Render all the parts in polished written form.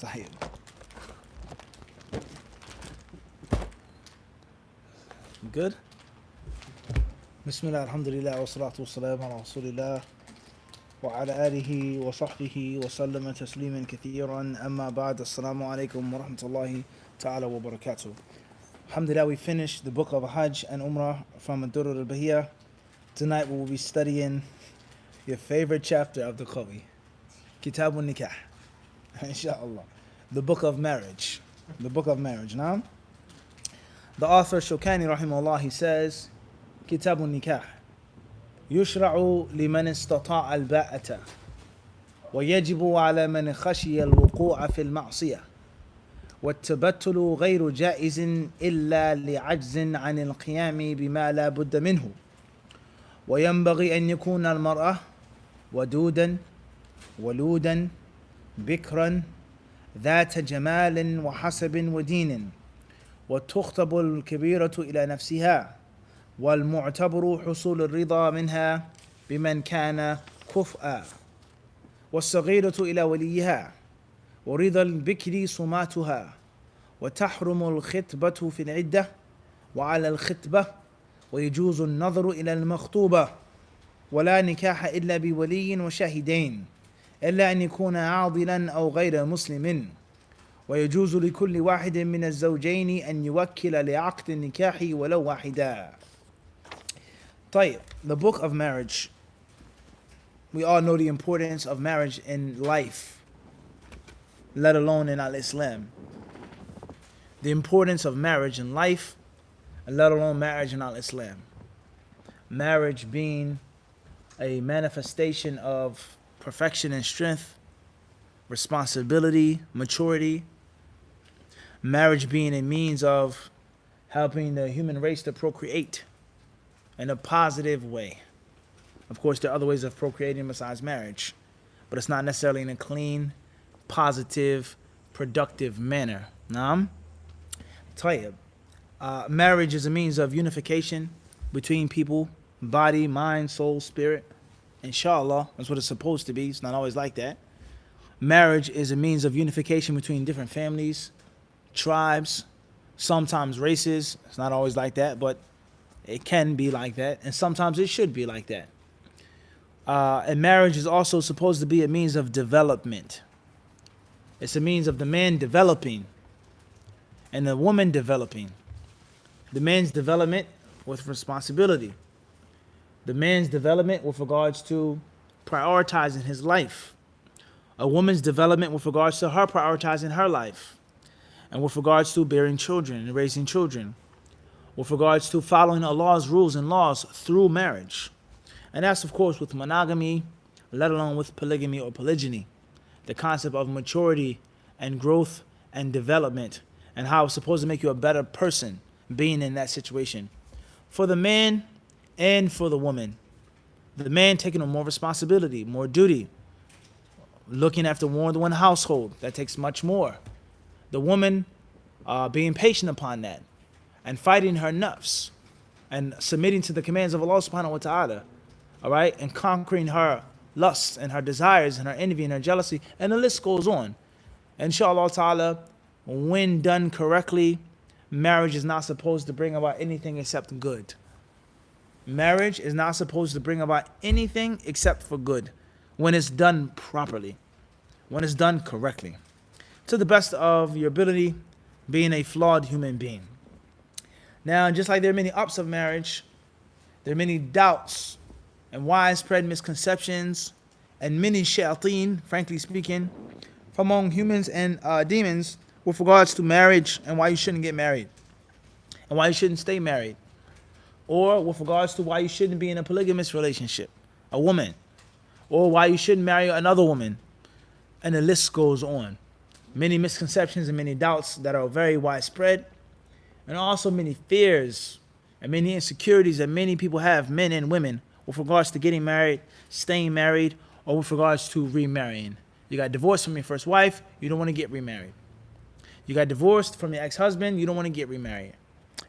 طيب. Good. بسم الله الحمد لله والصلاة والسلام على رسول الله وعلى آله وصحبه وسلم تسليما كثيرا أما بعد السلام عليكم ورحمة الله تعالى وبركاته. Alhamdulillah, we finished the book of Hajj and Umrah from Ad-Durar Al-Bahiyyah. Tonight we will be studying your favorite chapter of the Qawi, Kitab al-Nikah, inshallah, the book of marriage. The book of marriage. Now, the author Shawkani rahimahullah, he says, Kitab al-Nikah يشرع لمن استطاع الباءة ويجب على من خشي الوقوع في المعصية والتبتل غير جائز إلا لعجز عن القيام بما لا بد منه وينبغي أن يكون المرأة ودودا ولودا بكرا ذات جمال وحسب ودين وتخطب الكبيرة إلى نفسها والمعتبر حصول الرضا منها بمن كان كفءا والصغيرة إلى وليها ورضا البكر صماتها وتحرم الخطبة في العدة وعلى الخطبة ويجوز النظر إلى المخطوبة ولا نكاح إلا بولي وشاهدين إلا أن يكون عاضلا أو غير مسلم ويجوز لكل واحد من الزوجين أن يوكل لعقد النكاح ولو واحدا. طيب, the book of marriage. We all know the importance of marriage in life, let alone in Al-Islam. The importance of marriage in life, let alone marriage in Al-Islam. Marriage being a manifestation of perfection and strength, responsibility, maturity. Marriage being a means of helping the human race to procreate in a positive way. Of course, there are other ways of procreating besides marriage, but it's not necessarily in a clean, positive, productive manner. Naam? Tayyib. Marriage is a means of unification between people, body, mind, soul, spirit. Inshallah, that's what it's supposed to be. It's not always like that. Marriage is a means of unification between different families, tribes, sometimes races. It's not always like that, but it can be like that, and sometimes it should be like that. And marriage is also supposed to be a means of development. It's a means of the man developing and the woman developing. The man's development with responsibility. The man's development with regards to prioritizing his life. A woman's development with regards to her prioritizing her life. And with regards to bearing children and raising children. With regards to following Allah's rules and laws through marriage. And that's, of course, with monogamy, let alone with polygamy or polygyny. The concept of maturity and growth and development and how it's supposed to make you a better person being in that situation. For the man and for the woman. The man taking on more responsibility, more duty. Looking after more than one household, that takes much more. The woman being patient upon that. And fighting her nafs and submitting to the commands of Allah subhanahu wa ta'ala, all right, and conquering her lusts and her desires and her envy and her jealousy, and the list goes on. Inshallah ta'ala, when done correctly, marriage is not supposed to bring about anything except good. Marriage is not supposed to bring about anything except for good when it's done properly, when it's done correctly, to the best of your ability, being a flawed human being. Now, just like there are many ups of marriage, there are many doubts and widespread misconceptions and many shayateen, frankly speaking, from among humans and demons with regards to marriage and why you shouldn't get married and why you shouldn't stay married, or with regards to why you shouldn't be in a polygamous relationship, a woman, or why you shouldn't marry another woman, and the list goes on. Many misconceptions and many doubts that are very widespread. And also many fears and many insecurities that many people have, men and women, with regards to getting married, staying married, or with regards to remarrying. You got divorced from your first wife, you don't want to get remarried. You got divorced from your ex-husband, you don't want to get remarried.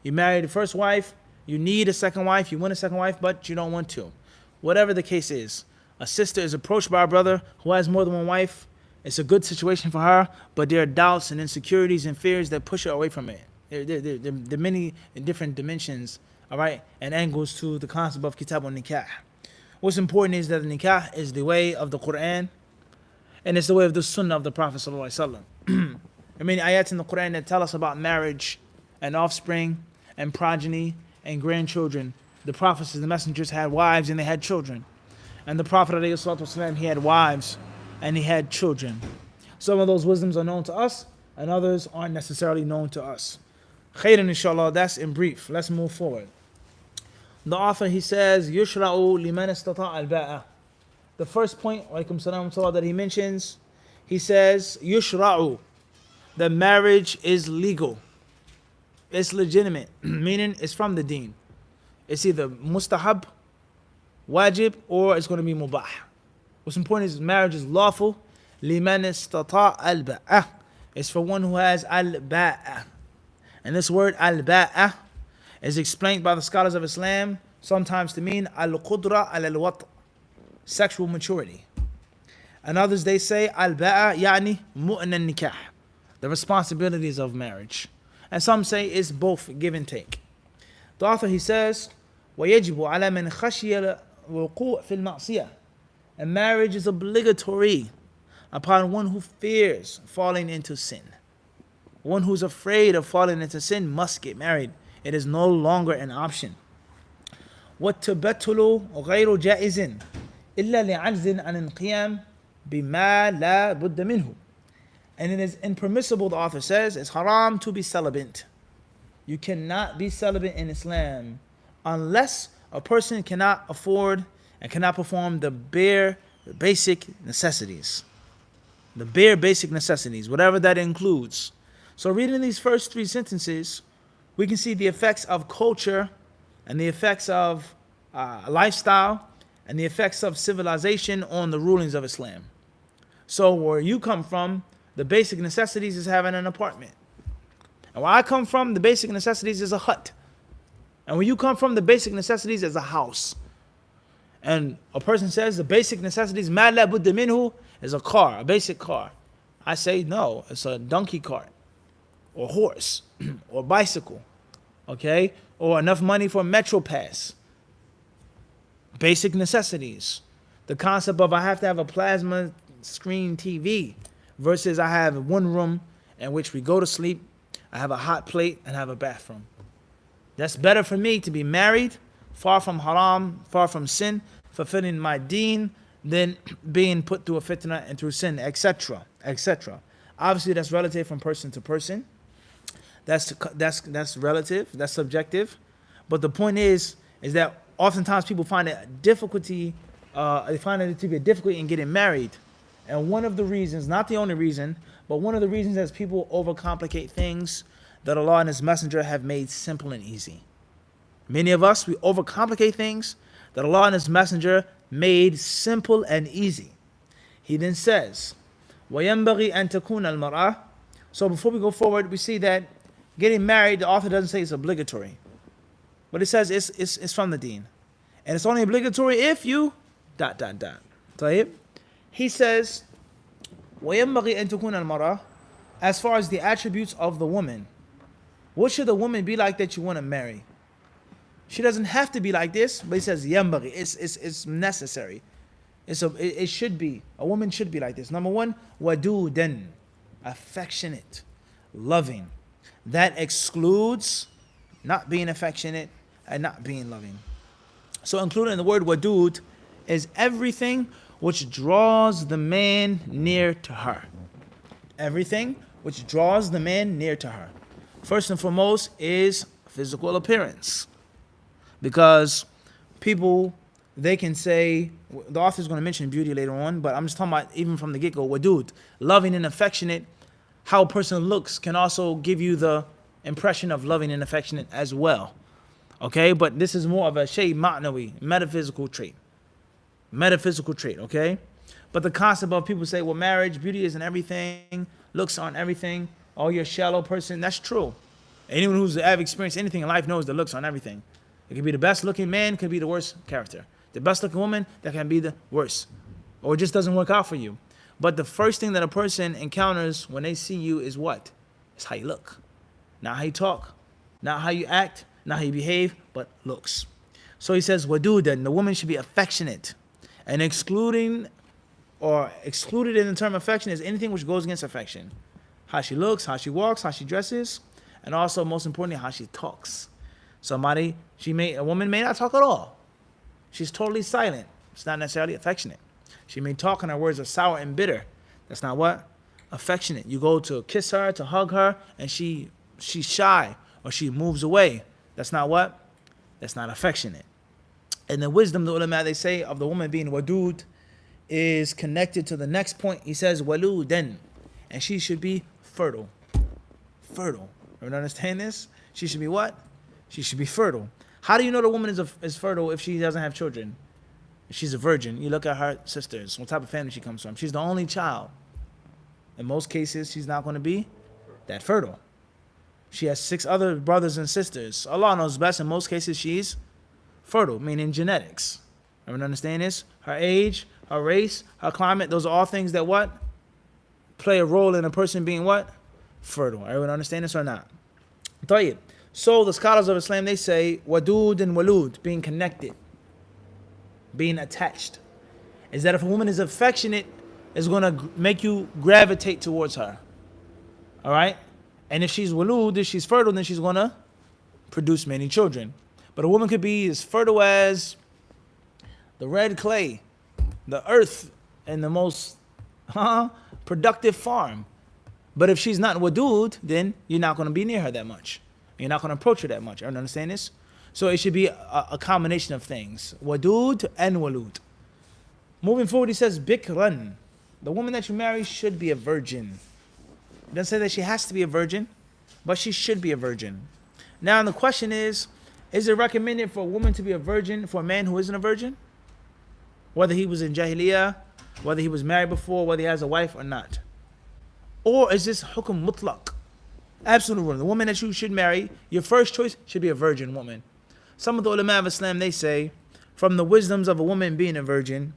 You married the first wife, you need a second wife, you want a second wife, but you don't want to. Whatever the case is, a sister is approached by a brother who has more than one wife, It's a good situation for her, but there are doubts and insecurities and fears that push her away from it. There are many different dimensions, all right, and angles to the concept of kitab al-nikah. What's important is that the nikah is the way of the Quran, and it's the way of the sunnah of the Prophet sallallahu alaihi wasallam. There are many ayats in the Quran that tell us about marriage and offspring and progeny and grandchildren. The prophets and the messengers had wives and they had children. And the Prophet ﷺ, he had wives and he had children. Some of those wisdoms are known to us and others aren't necessarily known to us. Khairan inshallah, that's in brief. Let's move forward. The author, he says, يُشْرَعُ لِمَنْ اسْتَطَاعَ الْبَاءَ. The first point, alaykum salam that he mentions, he says, يُشْرَعُ, that marriage is legal. It's legitimate, meaning it's from the deen. It's either mustahab, wajib, or it's going to be mubah. What's important is marriage is lawful. لِمَنْ اسْتَطَاعَ الْبَاءَ. It's for one who has al-ba'a. And this word al-ba'a is explained by the scholars of Islam sometimes to mean al-qudra al-wat, sexual maturity. And others they say al-ba'a yani mu'na nikah, the responsibilities of marriage. And some say it's both give and take. The author he says, وَيَجِبُ عَلَى مَنْ خَشِيَ الْوُقُوعَ فِي الْمَعْصِيَةِ. And marriage is obligatory upon one who fears falling into sin. One who's afraid of falling into sin must get married. It is no longer an option. وَالتَّبَتُّلُ غَيْرُ جَائِزٍ إِلَّا لِعَجْزٍ عَنِ الْقِيَامِ بِمَا لَا بُدَّ مِنْهُ. And it is impermissible, the author says, it's haram to be celibate. You cannot be celibate in Islam unless a person cannot afford and cannot perform the bare basic necessities. The bare basic necessities, whatever that includes. So reading these first three sentences, we can see the effects of culture and the effects of lifestyle and the effects of civilization on the rulings of Islam. So where you come from, the basic necessities is having an apartment. And where I come from, the basic necessities is a hut. And where you come from, the basic necessities is a house. And a person says the basic necessities, مَا لَا بُدَّ مِنْهُ, is a car, a basic car. I say no, it's a donkey cart, or horse, or bicycle, okay? Or enough money for a metro pass. Basic necessities. The concept of I have to have a plasma screen TV versus I have one room in which we go to sleep, I have a hot plate, and I have a bathroom. That's better for me to be married, far from haram, far from sin, fulfilling my deen, than being put through a fitna and through sin, etc., etc. Obviously, that's relative from person to person. That's relative, that's subjective. But the point is that oftentimes people find it difficulty, they find it to be a difficulty in getting married. And one of the reasons, not the only reason, but one of the reasons is people overcomplicate things that Allah and His Messenger have made simple and easy. Many of us, we overcomplicate things that Allah and His Messenger made simple and easy. He then says, وَيَنْبَغِي أَن تَكُونَ الْمَرْأَةِ. So before we go forward, we see that getting married, the author doesn't say it's obligatory. But it says it's from the deen. And it's only obligatory if you ... طيب. He says, وَيَنْبَغِي أَن تَكُونَ الْمَرْأَةِ. As far as the attributes of the woman, what should the woman be like that you want to marry? She doesn't have to be like this, but he says يَنْبَغِي. It's necessary. It should be. A woman should be like this. Number one, وَدُودًا. Affectionate, loving. That excludes not being affectionate and not being loving. So included in the word wadud is everything which draws the man near to her. Everything which draws the man near to her. First and foremost is physical appearance. Because people, they can say, the author is going to mention beauty later on, but I'm just talking about even from the get-go, wadud, loving and affectionate. How a person looks can also give you the impression of loving and affectionate as well. Okay, but this is more of a shay ma'nawi, metaphysical trait. Metaphysical trait, okay? But the concept of people say, well, marriage, beauty isn't everything, looks aren't everything, oh, you're a shallow person, that's true. Anyone who's ever experienced anything in life knows that looks aren't everything. It could be the best looking man, could be the worst character. The best looking woman, that can be the worst. Or it just doesn't work out for you. But the first thing that a person encounters when they see you is what? It's how you look. Not how you talk, not how you act, not how you behave, but looks. So he says, wadudan, the woman should be affectionate. And excluded in the term affection is anything which goes against affection. How she looks, how she walks, how she dresses, and also most importantly, how she talks. A woman may not talk at all. She's totally silent. It's not necessarily affectionate. She may talk and her words are sour and bitter. That's not what? Affectionate. You go to kiss her, to hug her, and she's shy or she moves away. That's not what? That's not affectionate. And the wisdom, the ulama, they say, of the woman being wadud is connected to the next point. He says, waludan. And she should be fertile. Fertile. You understand this? She should be what? She should be fertile. How do you know the woman is fertile if she doesn't have children? If she's a virgin, you look at her sisters, what type of family she comes from. She's the only child. In most cases, she's not going to be that fertile. She has 6 other brothers and sisters. Allah knows best. In most cases, she's fertile, meaning genetics. Everyone understand this? Her age, her race, her climate, those are all things that what? Play a role in a person being what? Fertile. Everyone understand this or not? طيب. So the scholars of Islam, they say, wadud and walud, being connected, being attached, is that if a woman is affectionate, it's going to make you gravitate towards her. All right? And if she's walud, if she's fertile, then she's going to produce many children. But a woman could be as fertile as the red clay, the earth, and the most productive farm. But if she's not wadud, then you're not going to be near her that much. You're not going to approach her that much. Everyone understand this? So it should be a combination of things. Wadud and walud. Moving forward, he says, bikran. The woman that you marry should be a virgin. It doesn't say that she has to be a virgin, but she should be a virgin. Now the question is it recommended for a woman to be a virgin for a man who isn't a virgin? Whether he was in Jahiliyyah, whether he was married before, whether he has a wife or not. Or is this hukum mutlaq? Absolute rule. The woman that you should marry, your first choice should be a virgin woman. Some of the ulama of Islam, they say, from the wisdoms of a woman being a virgin,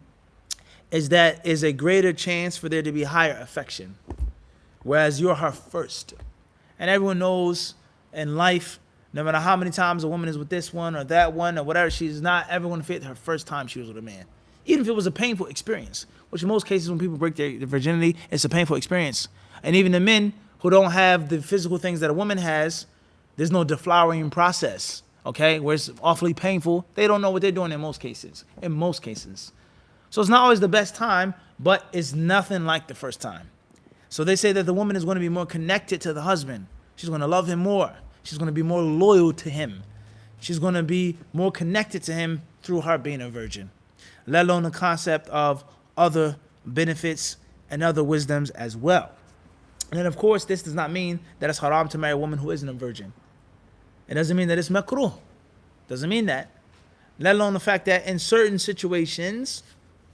is that is a greater chance for there to be higher affection. Whereas you're her first. And everyone knows in life, no matter how many times a woman is with this one or that one or whatever, she's not ever going to fit her first time she was with a man. Even if it was a painful experience, which in most cases when people break their virginity, it's a painful experience. And even the men who don't have the physical things that a woman has, there's no deflowering process, okay, where it's awfully painful. They don't know what they're doing in most cases. So it's not always the best time, but it's nothing like the first time. So they say that the woman is going to be more connected to the husband. She's going to love him more. She's going to be more loyal to him. She's going to be more connected to him through her being a virgin. Let alone the concept of other benefits and other wisdoms as well. And then, of course, this does not mean that it's haram to marry a woman who isn't a virgin. It doesn't mean that it's makruh. Doesn't mean that. Let alone the fact that in certain situations,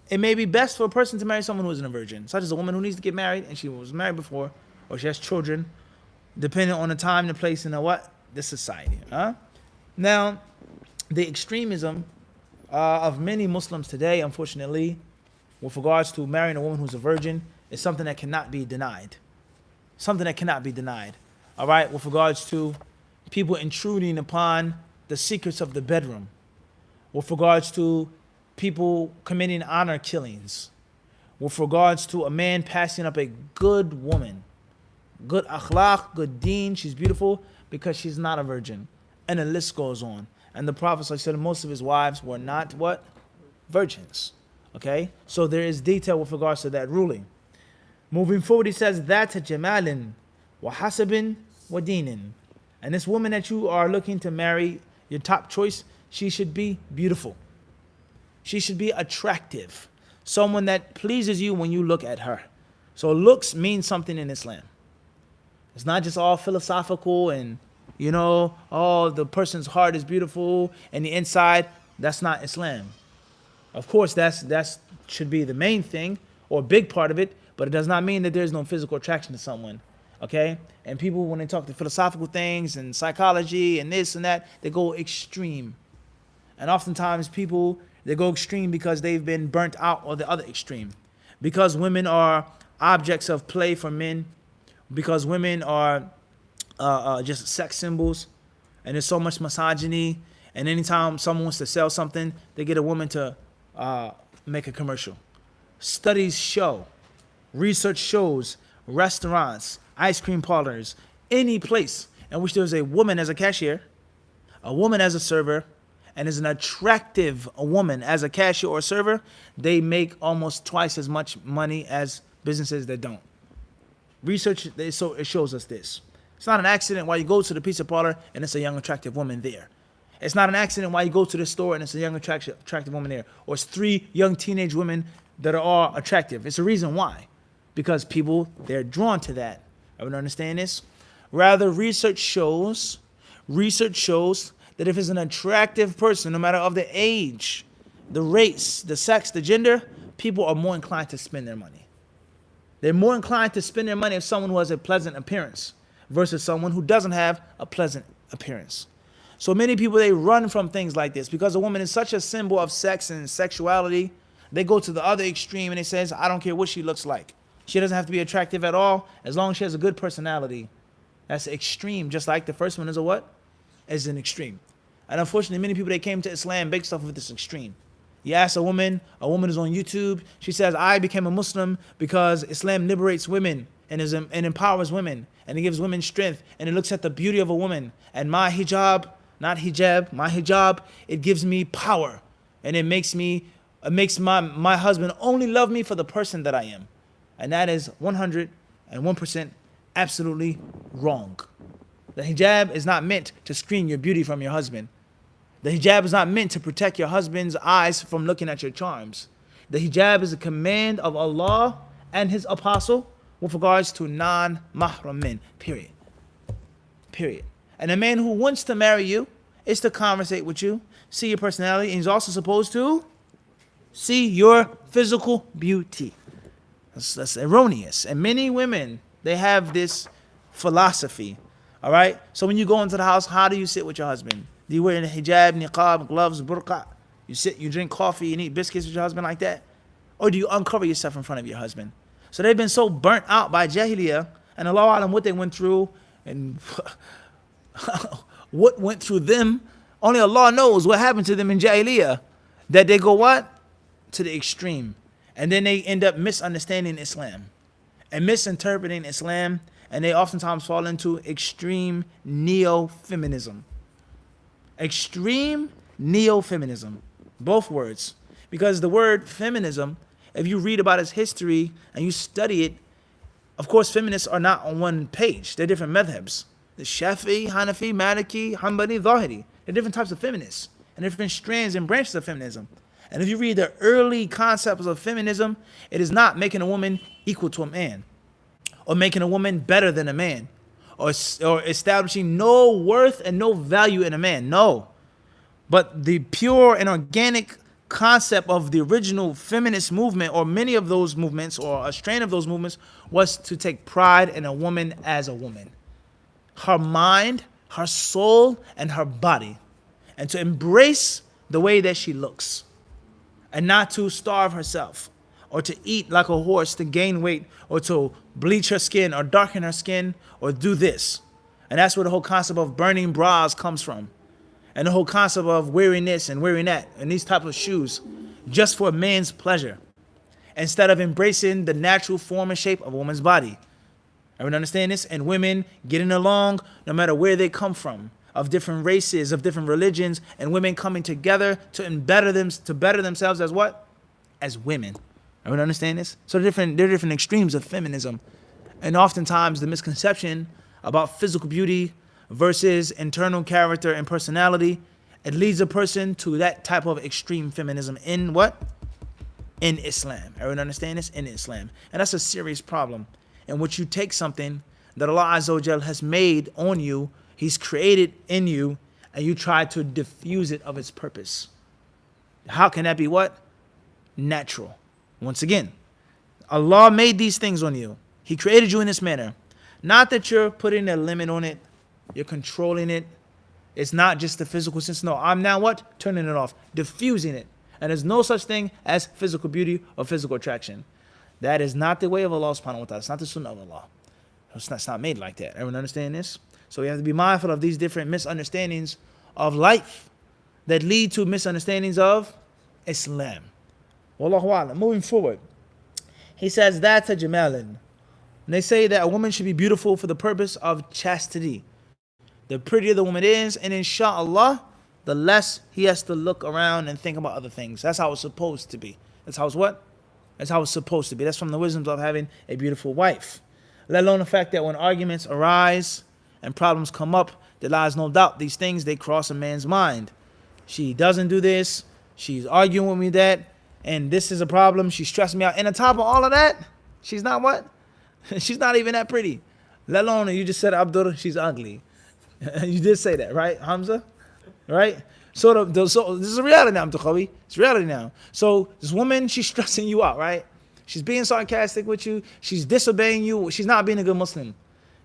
it may be best for a person to marry someone who isn't a virgin, such as a woman who needs to get married and she was married before, or she has children, depending on the time, the place, and the society. Now, the extremism of many Muslims today, unfortunately, with regards to marrying a woman who's a virgin, is something that cannot be denied. Something that cannot be denied. All right, with regards to people intruding upon the secrets of the bedroom, with regards to people committing honor killings, with regards to a man passing up a good woman, good akhlaq, good deen, she's beautiful because she's not a virgin. And the list goes on. And the Prophet, like I said, most of his wives were not what? Virgins. Okay? So there is detail with regards to that ruling. Moving forward, he says, that jamalin wa hasabin wa dinin. And this woman that you are looking to marry, your top choice, she should be beautiful. She should be attractive. Someone that pleases you when you look at her. So looks mean something in Islam. It's not just all philosophical and, the person's heart is beautiful and the inside. That's not Islam. Of course, that should be the main thing or a big part of it, but it does not mean that there's no physical attraction to someone. Okay? And people, when they talk to philosophical things and psychology and this and that, they go extreme. And oftentimes people, they go extreme because they've been burnt out on the other extreme. because women are objects of play for men, because women are just sex symbols, and there's so much misogyny. And anytime someone wants to sell something, they get a woman to make a commercial. Studies show, research shows, restaurants, ice cream parlors, any place in which there's a woman as a cashier, a woman as a server, and is an attractive woman as a cashier or server, they make almost twice as much money as businesses that don't. Research, so it shows us this. It's not an accident why you go to the pizza parlor and it's a young attractive woman there. It's not an accident why you go to the store and it's a young attractive woman there. Or it's 3 young teenage women that are all attractive. It's a reason why. Because people, they're drawn to that. Everyone understand this? Rather, research shows that if it's an attractive person, no matter of the age, the race, the sex, the gender, people are more inclined to spend their money. They're more inclined to spend their money if someone who has a pleasant appearance versus someone who doesn't have a pleasant appearance. So many people, they run from things like this because a woman is such a symbol of sex and sexuality. They go to the other extreme and they says, I don't care what she looks like. She doesn't have to be attractive at all as long as she has a good personality. That's extreme, just like the first one is a what? Is an extreme. And unfortunately, many people, they came to Islam based off of this extreme. You ask a woman is on YouTube, she says, I became a Muslim because Islam liberates women and empowers women and it gives women strength and it looks at the beauty of a woman. And my hijab, not hijab, my hijab, it gives me power and it makes my husband only love me for the person that I am. And that is 101% absolutely wrong. The hijab is not meant to screen your beauty from your husband. The hijab is not meant to protect your husband's eyes from looking at your charms. The hijab is a command of Allah and His apostle with regards to non-mahram men, period. Period. And a man who wants to marry you is to conversate with you, see your personality, and he's also supposed to see your physical beauty. That's erroneous. And many women, they have this philosophy, all right? So when you go into the house, how do you sit with your husband? Do you wear a hijab, niqab, gloves, burqa? You sit, you drink coffee, and eat biscuits with your husband like that? Or do you uncover yourself in front of your husband? So they've been so burnt out by Jahiliyyah, and Allah Alam what they went through, and what went through them. Only Allah knows what happened to them in Jahiliyyah, that they go what? To the extreme. And then they end up misunderstanding Islam and misinterpreting Islam, and they oftentimes fall into extreme neo-feminism. Extreme neo-feminism, both words. Because the word feminism, if you read about its history and you study it, of course, feminists are not on one page. They're different madhabs. The Shafi'i, Hanafi, Maliki, Hanbali, Zahiri. They're different types of feminists and different strands and branches of feminism. And if you read the early concepts of feminism, it is not making a woman equal to a man or making a woman better than a man, or establishing no worth and no value in a man. No. But the pure and organic concept of the original feminist movement, or many of those movements, or a strain of those movements, was to take pride in a woman as a woman. Her mind, her soul, and her body. And to embrace the way that she looks. And not to starve herself, or to eat like a horse to gain weight, or to bleach her skin, or darken her skin, or do this. And that's where the whole concept of burning bras comes from. And the whole concept of wearing this and wearing that, and these types of shoes, just for a man's pleasure, instead of embracing the natural form and shape of a woman's body. Everyone understand this? And women getting along no matter where they come from, of different races, of different religions, and women coming together to better themselves as what? As women. Everyone understand this? So there are different extremes of feminism. And oftentimes the misconception about physical beauty versus internal character and personality, it leads a person to that type of extreme feminism in what? In Islam. Everyone understand this? In Islam. And that's a serious problem, in which you take something that Allah Azza wa Jal has made on you, He's created in you, and you try to diffuse it of its purpose. How can that be what? Natural. Once again, Allah made these things on you. He created you in this manner. Not that you're putting a limit on it, you're controlling it. It's not just the physical sense. No, I'm now what? Turning it off, diffusing it. And there's no such thing as physical beauty or physical attraction. That is not the way of Allah subhanahu wa ta'ala. It's not the sunnah of Allah. It's not made like that. Everyone understand this? So we have to be mindful of these different misunderstandings of life that lead to misunderstandings of Islam. Wallahu a'lam. Moving forward. He says that to Jamalin. They say that a woman should be beautiful for the purpose of chastity. The prettier the woman is, and inshallah, the less he has to look around and think about other things. That's how it's supposed to be. That's how it's what? That's how it's supposed to be. That's from the wisdoms of having a beautiful wife. Let alone the fact that when arguments arise and problems come up, there lies no doubt these things, they cross a man's mind. She doesn't do this. She's arguing with me that. And this is a problem. She's stressing me out. And on top of all of that, she's not what? She's not even that pretty. Let alone, you just said, Abdul, she's ugly. You did say that, right, Hamza? Right? So this is a reality now, Abdul Khawi. It's reality now. So this woman, she's stressing you out, right? She's being sarcastic with you. She's disobeying you. She's not being a good Muslim.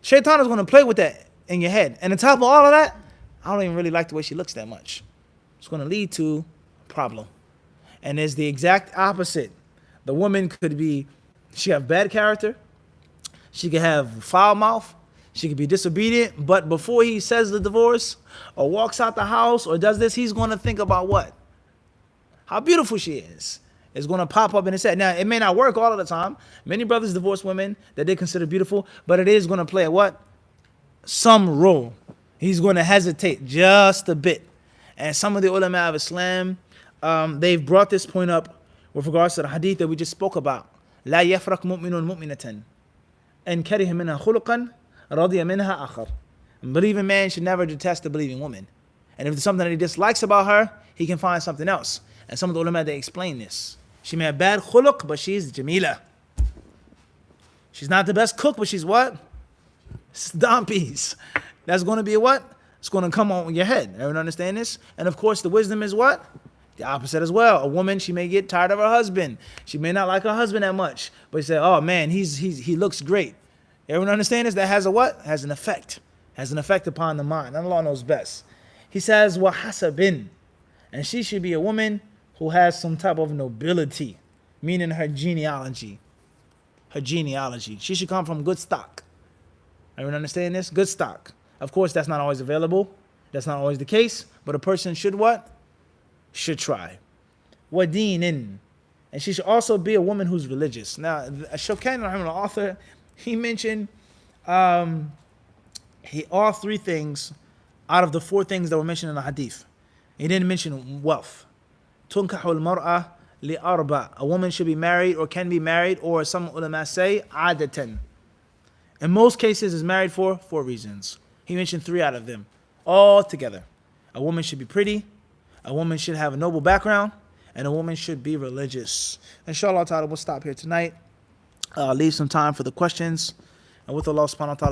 Shaitan is going to play with that in your head. And on top of all of that, I don't even really like the way she looks that much. It's going to lead to a problem. And there's the exact opposite. The woman could be, she have bad character. She could have foul mouth. She could be disobedient. But before he says the divorce or walks out the house or does this, he's going to think about what? How beautiful she is. It's going to pop up in his head. Now, it may not work all of the time. Many brothers divorce women that they consider beautiful, but it is going to play a what? Some role. He's going to hesitate just a bit. And some of the ulama of Islam, they've brought this point up with regards to the hadith that we just spoke about. لا يفرق مؤمن مؤمنة إن كره منها خلقا رضي منها آخر. A believing man should never detest a believing woman. And if there's something that he dislikes about her, he can find something else. And some of the ulama, they explain this. She may have bad khuluq, but she's jamila. She's not the best cook, but she's what? Stompies. That's going to be a what? It's going to come on your head. Everyone understand this? And of course, the wisdom is what? The opposite as well. A woman, she may get tired of her husband. She may not like her husband that much. But you say, oh man, he looks great. Everyone understand this? That has a what? Has an effect. Has an effect upon the mind. And Allah knows best. He says, وَحَسَبٍ. And she should be a woman who has some type of nobility, meaning her genealogy. Her genealogy. She should come from good stock. Everyone understand this? Good stock. Of course, that's not always available. That's not always the case. But a person should what? Should try. وَدِينٍ. And she should also be a woman who's religious. Now, Shawkani, the author, he mentioned all three things out of the four things that were mentioned in the hadith. He didn't mention wealth. تُنْكَحُ الْمَرْأَةِ لِأَرْبَعٍ. A woman should be married or can be married, or some ulama say, عَادَةً. In most cases, is married for 4 reasons. He mentioned 3 out of them, all together. A woman should be pretty, a woman should have a noble background, and a woman should be religious. Inshallah ta'ala, we'll stop here tonight. Leave some time for the questions. And with Allah subhanahu wa ta'ala,